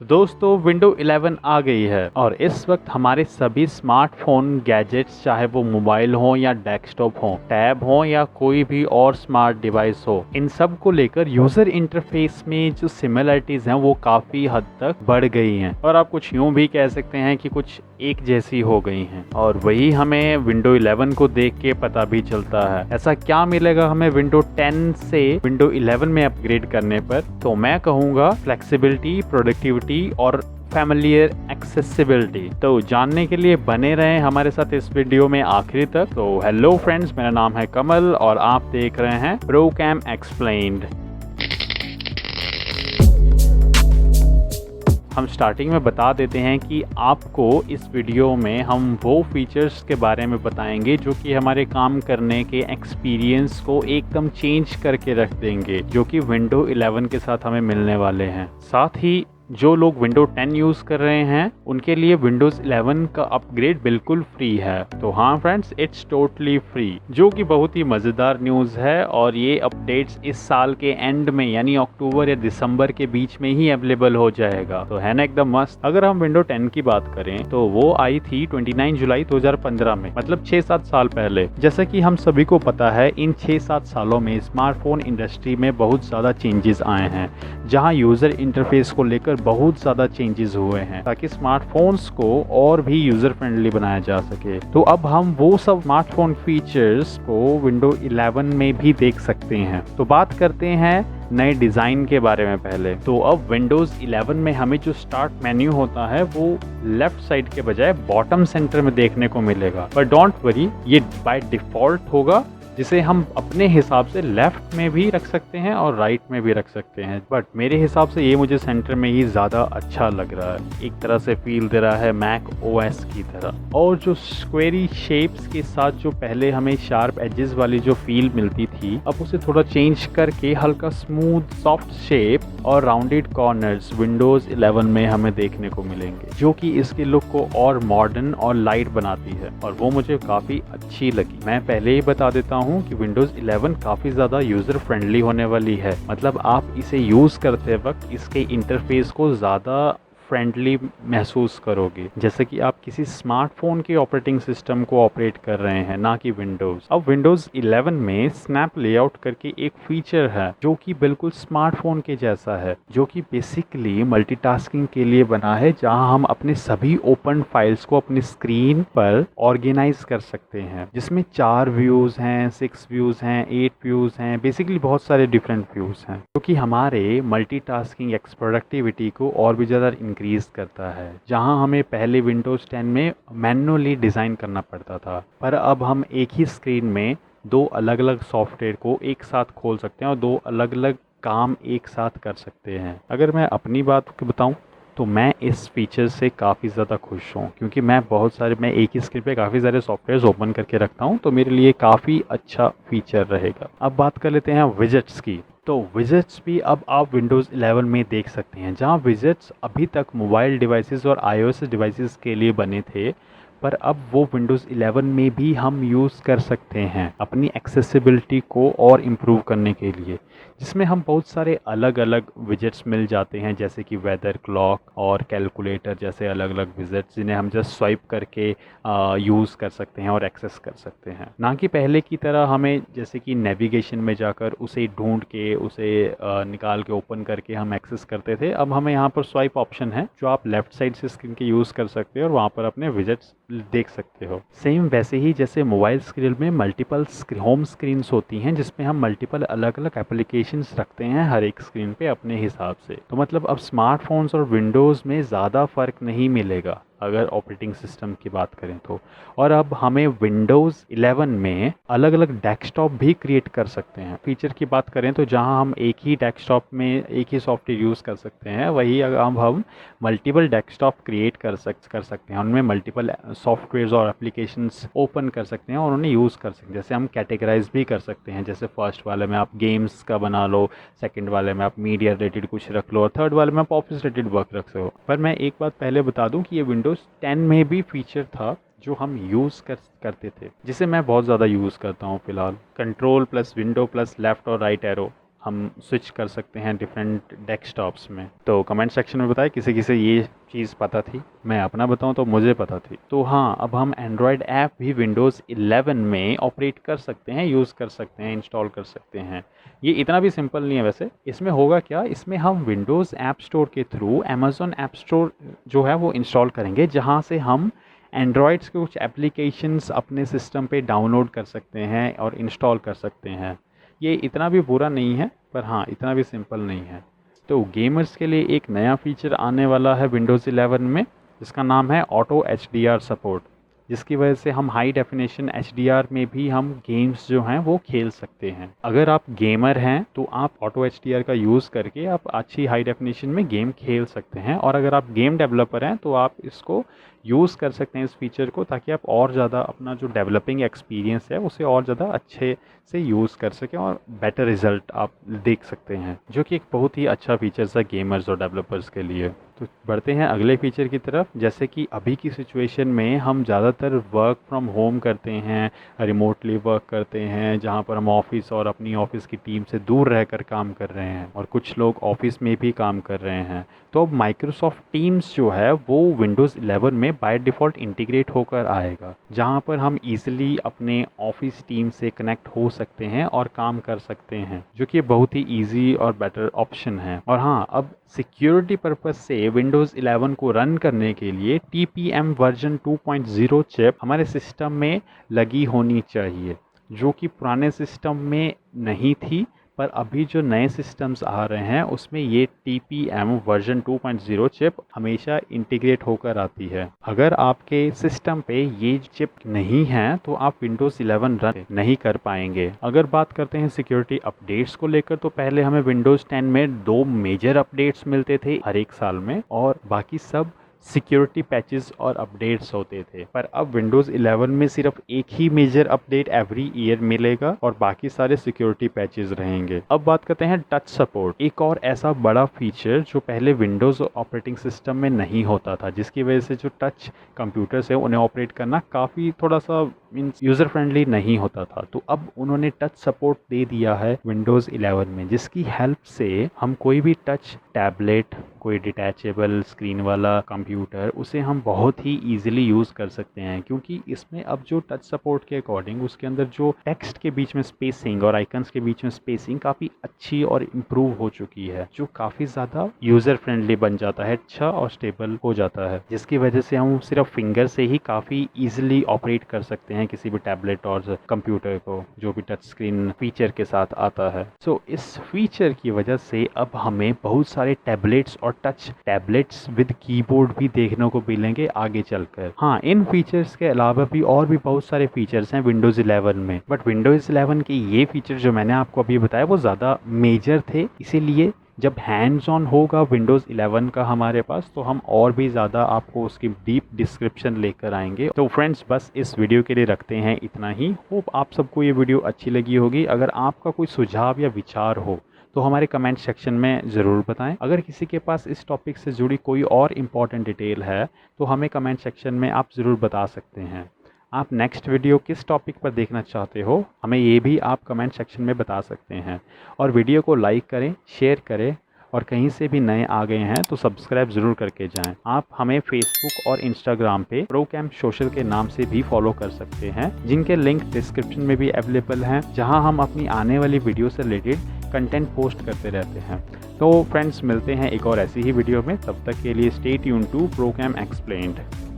दोस्तों विंडो 11 आ गई है और इस वक्त हमारे सभी स्मार्टफोन गैजेट्स, चाहे वो मोबाइल हो या डेस्कटॉप हो, टैब हो या कोई भी और स्मार्ट डिवाइस हो, इन सब को लेकर यूज़र इंटरफेस में जो सिमिलरिटीज़ हैं वो काफ़ी हद तक बढ़ गई हैं और आप कुछ यूँ भी कह सकते हैं कि कुछ एक जैसी हो गई हैं। और वही हमें विंडो 11 को देख के पता भी चलता है। ऐसा क्या मिलेगा हमें विंडो 10 से विंडो 11 में अपग्रेड करने पर? तो मैं कहूँगा फ्लेक्सिबिलिटी, प्रोडक्टिविटी और फैमिलियर एक्सेसिबिलिटी। तो जानने के लिए बने रहें हमारे साथ इस वीडियो में आखिरी तक। तो हेलो फ्रेंड्स, मेरा नाम है कमल और आप देख रहे हैं प्रोकैम एक्सप्लेन्ड। हम स्टार्टिंग में बता देते हैं कि आपको इस वीडियो में हम वो फीचर्स के बारे में बताएंगे जो कि हमारे काम करने के एक्सपीरियंस को एकदम चेंज करके रख देंगे, जो कि विंडो 11 के साथ हमें मिलने वाले हैं। साथ ही जो लोग विंडो 10 यूज़ कर रहे हैं उनके लिए विंडोज़ 11 का अपग्रेड बिल्कुल फ्री है। तो हाँ फ्रेंड्स, इट्स टोटली फ्री, जो कि बहुत ही मज़ेदार न्यूज़ है। और ये अपडेट्स इस साल के एंड में यानी अक्टूबर या दिसंबर के बीच में ही अवेलेबल हो जाएगा। तो है ना एकदम मस्त। अगर हम विंडो 10 की बात करें तो वो आई थी 29 जुलाई 2015 में, मतलब 6-7 साल पहले। जैसा कि हम सभी को पता है, इन 6-7 सालों में स्मार्टफोन इंडस्ट्री में बहुत ज़्यादा चेंजेस आए हैं, जहाँ यूज़र इंटरफेस को लेकर बहुत ज़्यादा चेंजेस हुए हैं ताकि स्मार्टफोन्स को और भी यूज़र फ्रेंडली बनाया जा सके। तो अब हम वो सब स्मार्टफोन फीचर्स को विंडो 11 में भी देख सकते हैं। तो बात करते हैं नए डिज़ाइन के बारे में पहले। तो अब विंडोज़ 11 में हमें जो स्टार्ट मेन्यू होता है वो लेफ्ट साइड के बजाय बॉटम सेंटर में देखने को मिलेगा। पर डोंट वरी, ये बाय डिफ़ॉल्ट होगा, जिसे हम अपने हिसाब से लेफ्ट में भी रख सकते हैं और राइट में भी रख सकते हैं। बट मेरे हिसाब से ये मुझे सेंटर में ही ज़्यादा अच्छा लग रहा है। एक तरह से फील दे रहा है मैक ओएस की तरह। और जो स्क्वेरी शेप्स के साथ जो पहले हमें शार्प एजेस वाली जो फील मिलती थी, अब उसे थोड़ा चेंज करके हल्का स्मूथ सॉफ्ट शेप और राउंडेड कॉर्नर्स विंडोज़ 11 में हमें देखने को मिलेंगे, जो कि इसके लुक को और मॉडर्न और लाइट बनाती है और वो मुझे काफ़ी अच्छी लगी। मैं पहले ही बता देता हूँ कि विंडोज़ 11 काफ़ी ज़्यादा यूज़र फ्रेंडली होने वाली है। मतलब आप इसे यूज़ करते वक्त इसके इंटरफेस को ज़्यादा फ्रेंडली महसूस करोगे, जैसे कि आप किसी स्मार्टफोन के ऑपरेटिंग सिस्टम को ऑपरेट कर रहे हैं, ना कि विंडोज़। अब विंडोज़ 11 में स्नैप लेआउट करके एक फीचर है जो कि बिल्कुल स्मार्टफोन के जैसा है, जो कि बेसिकली मल्टीटास्किंग के लिए बना है, जहां हम अपने सभी ओपन फाइल्स को अपनी स्क्रीन पर ऑर्गेनाइज कर सकते हैं, जिसमें 4 व्यूज़ हैं, 6 व्यूज़ हैं, 8 व्यूज़ हैं, बेसिकली बहुत सारे डिफरेंट व्यूज़ हैं, जो कि हमारे मल्टीटास्किंग प्रोडक्टिविटी को और भी ज़्यादा इंक्रीज करता है। जहां हमें पहले विंडोज़ 10 में मैन्युअली डिज़ाइन करना पड़ता था, पर अब हम एक ही स्क्रीन में दो अलग अलग सॉफ्टवेयर को एक साथ खोल सकते हैं और दो अलग अलग काम एक साथ कर सकते हैं। अगर मैं अपनी बात बताऊं तो मैं इस फीचर से काफ़ी ज़्यादा खुश हूँ, क्योंकि मैं एक ही स्क्रीन पे काफ़ी सारे सॉफ्टवेयर्स ओपन करके रखता हूँ, तो मेरे लिए काफ़ी अच्छा फीचर रहेगा। अब बात कर लेते हैं विजेट्स की। तो विजेट्स भी अब आप विंडोज़ 11 में देख सकते हैं, जहां विजेट्स अभी तक मोबाइल डिवाइसेस और आईओएस डिवाइसेस के लिए बने थे, पर अब वो विंडोज़ 11 में भी हम यूज़ कर सकते हैं अपनी एक्सेसिबिलिटी को और इम्प्रूव करने के लिए, जिसमें हम बहुत सारे अलग अलग विजेट्स मिल जाते हैं, जैसे कि वेदर क्लॉक और कैलकुलेटर जैसे अलग अलग विजेट्स, जिन्हें हम जस्ट स्वाइप करके यूज़ कर सकते हैं और एक्सेस कर सकते हैं। ना कि पहले की तरह हमें जैसे कि नेविगेशन में जाकर उसे ढूंढ के उसे निकाल के ओपन करके हम एक्सेस करते थे। अब हमें यहाँ पर स्वाइप ऑप्शन है, जो आप लेफ़्ट साइड से स्क्रीन के यूज़ कर सकते हो और वहाँ पर अपने विजेट्स देख सकते हो। सेम वैसे ही जैसे मोबाइल स्क्रीन में मल्टीपल होम स्क्रीन्स होती हैं, जिसमें हम मल्टीपल अलग अलग एप्लीकेशंस रखते हैं हर एक स्क्रीन पे अपने हिसाब से। तो मतलब अब स्मार्टफोन्स और विंडोज़ में ज़्यादा फ़र्क नहीं मिलेगा अगर ऑपरेटिंग सिस्टम की बात करें तो। और अब हमें विंडोज़ 11 में अलग अलग डेस्कटॉप भी क्रिएट कर सकते हैं। फीचर की बात करें तो जहां हम एक ही डेस्कटॉप में एक ही सॉफ्टवेयर यूज़ कर सकते हैं, वही अगर हम मल्टीपल डेस्कटॉप क्रिएट कर सकते हैं, उनमें मल्टीपल सॉफ्टवेयर्स और एप्लीकेशंस ओपन कर सकते हैं और उन्हें यूज़ कर सकते हैं। जैसे हम कैटेगराइज भी कर सकते हैं, जैसे फर्स्ट वाले में आप गेम्स का बना लो, सेकंड वाले में आप मीडिया रिलेटेड कुछ रख लो और थर्ड वाले में आप ऑफिस रिलेटेड वर्क रख सको। पर मैं एक बात पहले बता दूं कि ये विंडोज़ 10 में भी फीचर था जो हम यूज़ करते थे, जिसे मैं बहुत ज़्यादा यूज़ करता हूँ फिलहाल। Control plus window plus left और राइट एरो, हम स्विच कर सकते हैं डिफरेंट डेस्कटॉप्स में। तो कमेंट सेक्शन में बताएं किसी किसी ये चीज़ पता थी। मैं अपना बताऊं तो मुझे पता थी। तो हाँ, अब हम एंड्रॉयड ऐप भी विंडोज़ 11 में ऑपरेट कर सकते हैं, यूज़ कर सकते हैं, इंस्टॉल कर सकते हैं। ये इतना भी सिंपल नहीं है वैसे। इसमें होगा क्या, इसमें हम विंडोज़ ऐप स्टोर के थ्रू अमेज़न ऐप स्टोर जो है वो इंस्टॉल करेंगे, जहाँ से हम एंड्रॉयड्स के कुछ एप्लीकेशंस अपने सिस्टम पे डाउनलोड कर सकते हैं और इंस्टॉल कर सकते हैं। ये इतना भी बुरा नहीं है, पर हाँ इतना भी सिंपल नहीं है। तो गेमर्स के लिए एक नया फीचर आने वाला है विंडोज़ 11 में, जिसका नाम है ऑटो HDR सपोर्ट, जिसकी वजह से हम हाई डेफिनेशन HDR में भी हम गेम्स जो हैं वो खेल सकते हैं। अगर आप गेमर हैं तो आप ऑटो HDR का यूज़ करके आप अच्छी हाई डेफिनेशन में गेम खेल सकते हैं, और अगर आप गेम डेवलपर हैं तो आप इसको यूज़ कर सकते हैं इस फीचर को, ताकि आप और ज़्यादा अपना जो डेवलपिंग एक्सपीरियंस है उसे और ज़्यादा अच्छे से यूज़ कर सकें और बेटर रिज़ल्ट आप देख सकते हैं, जो कि एक बहुत ही अच्छा फीचर्स है गेमर्स और डेवलपर्स के लिए। तो बढ़ते हैं अगले फीचर की तरफ। जैसे कि अभी की सिचुएशन में हम ज़्यादातर वर्क फ्रॉम होम करते हैं, रिमोटली वर्क करते हैं, जहाँ पर हम ऑफिस और अपनी ऑफिस की टीम से दूर रहकर काम कर रहे हैं, और कुछ लोग ऑफिस में भी काम कर रहे हैं। तो अब माइक्रोसॉफ्ट टीम्स जो है वो विंडोज़ 11 में बाय डिफ़ॉल्ट इंटीग्रेट होकर आएगा, जहाँ पर हम इजीली अपने ऑफिस टीम से कनेक्ट हो सकते हैं और काम कर सकते हैं, जो कि बहुत ही इजी और बेटर ऑप्शन है। और हाँ, अब सिक्योरिटी पर्पस से विंडोज़ 11 को रन करने के लिए TPM वर्जन 2.0 चिप हमारे सिस्टम में लगी होनी चाहिए, जो कि पुराने सिस्टम में नहीं थी, पर अभी जो नए सिस्टम्स आ रहे हैं उसमें ये TPM वर्जन 2.0 चिप हमेशा इंटीग्रेट होकर आती है। अगर आपके सिस्टम पे ये चिप नहीं है तो आप विंडोज़ 11 रन नहीं कर पाएंगे। अगर बात करते हैं सिक्योरिटी अपडेट्स को लेकर, तो पहले हमें विंडोज़ 10 में 2 मेजर अपडेट्स मिलते थे हर एक साल में, और बाकी सब सिक्योरिटी पैचेस और अपडेट्स होते थे। पर अब विंडोज़ 11 में सिर्फ एक ही मेजर अपडेट एवरी ईयर मिलेगा और बाकी सारे सिक्योरिटी पैचेस रहेंगे। अब बात करते हैं टच सपोर्ट, एक और ऐसा बड़ा फीचर जो पहले विंडोज़ ऑपरेटिंग सिस्टम में नहीं होता था, जिसकी वजह से जो टच कंप्यूटर्स है उन्हें ऑपरेट करना काफ़ी थोड़ा सा मीन्स यूज़र फ्रेंडली नहीं होता था। तो अब उन्होंने टच सपोर्ट दे दिया है विंडोज़ 11 में, जिसकी हेल्प से हम कोई भी टच टैबलेट, कोई डिटैचेबल स्क्रीन वाला कंप्यूटर, उसे हम बहुत ही ईजिली यूज़ कर सकते हैं, क्योंकि इसमें अब जो टच सपोर्ट के अकॉर्डिंग उसके अंदर जो टेक्स्ट के बीच में स्पेसिंग और आइकन्स के बीच में स्पेसिंग काफ़ी अच्छी और इम्प्रूव हो चुकी है, जो काफ़ी ज़्यादा यूज़र फ्रेंडली बन जाता है, अच्छा और स्टेबल हो जाता है, जिसकी वजह से हम सिर्फ फिंगर से ही काफ़ी ईजिली ऑपरेट कर सकते हैं किसी भी टैबलेट और कंप्यूटर को, जो भी टच स्क्रीन फीचर के साथ आता है। सो इस फीचर की वजह से अब हमें बहुत सारे टैबलेट्स और टच टैबलेट्स विद कीबोर्ड भी देखने को मिलेंगे आगे चलकर। हाँ, इन फीचर्स के अलावा भी और भी बहुत सारे फीचर्स हैं विंडोज़ 11 में, बट विंडोज़ 11 के ये फीचर जो मैंने आपको अभी बताया वो ज़्यादा मेजर थे, इसीलिए जब हैंड्स ऑन होगा विंडोज़ 11 का हमारे पास, तो हम और भी ज़्यादा आपको उसकी डीप डिस्क्रिप्शन लेकर आएंगे। तो फ्रेंड्स, बस इस वीडियो के लिए रखते हैं इतना ही। होप आप सबको ये वीडियो अच्छी लगी होगी। अगर आपका कोई सुझाव या विचार हो तो हमारे कमेंट सेक्शन में ज़रूर बताएं। अगर किसी के पास इस टॉपिक से जुड़ी कोई और इम्पॉर्टेंट डिटेल है तो हमें कमेंट सेक्शन में आप ज़रूर बता सकते हैं। आप नेक्स्ट वीडियो किस टॉपिक पर देखना चाहते हो, हमें ये भी आप कमेंट सेक्शन में बता सकते हैं। और वीडियो को लाइक करें, शेयर करें, और कहीं से भी नए आ गए हैं तो सब्सक्राइब ज़रूर करके जाएं। आप हमें फेसबुक और इंस्टाग्राम पे प्रोकैम्प सोशल के नाम से भी फॉलो कर सकते हैं, जिनके लिंक डिस्क्रिप्शन में भी अवेलेबल हैं, जहां हम अपनी आने वाली वीडियो से रिलेटेड कंटेंट पोस्ट करते रहते हैं। तो फ्रेंड्स, मिलते हैं एक और ऐसी ही वीडियो में। तब तक के लिए स्टे ट्यून टू प्रोकैम्प एक्सप्लेन्ड।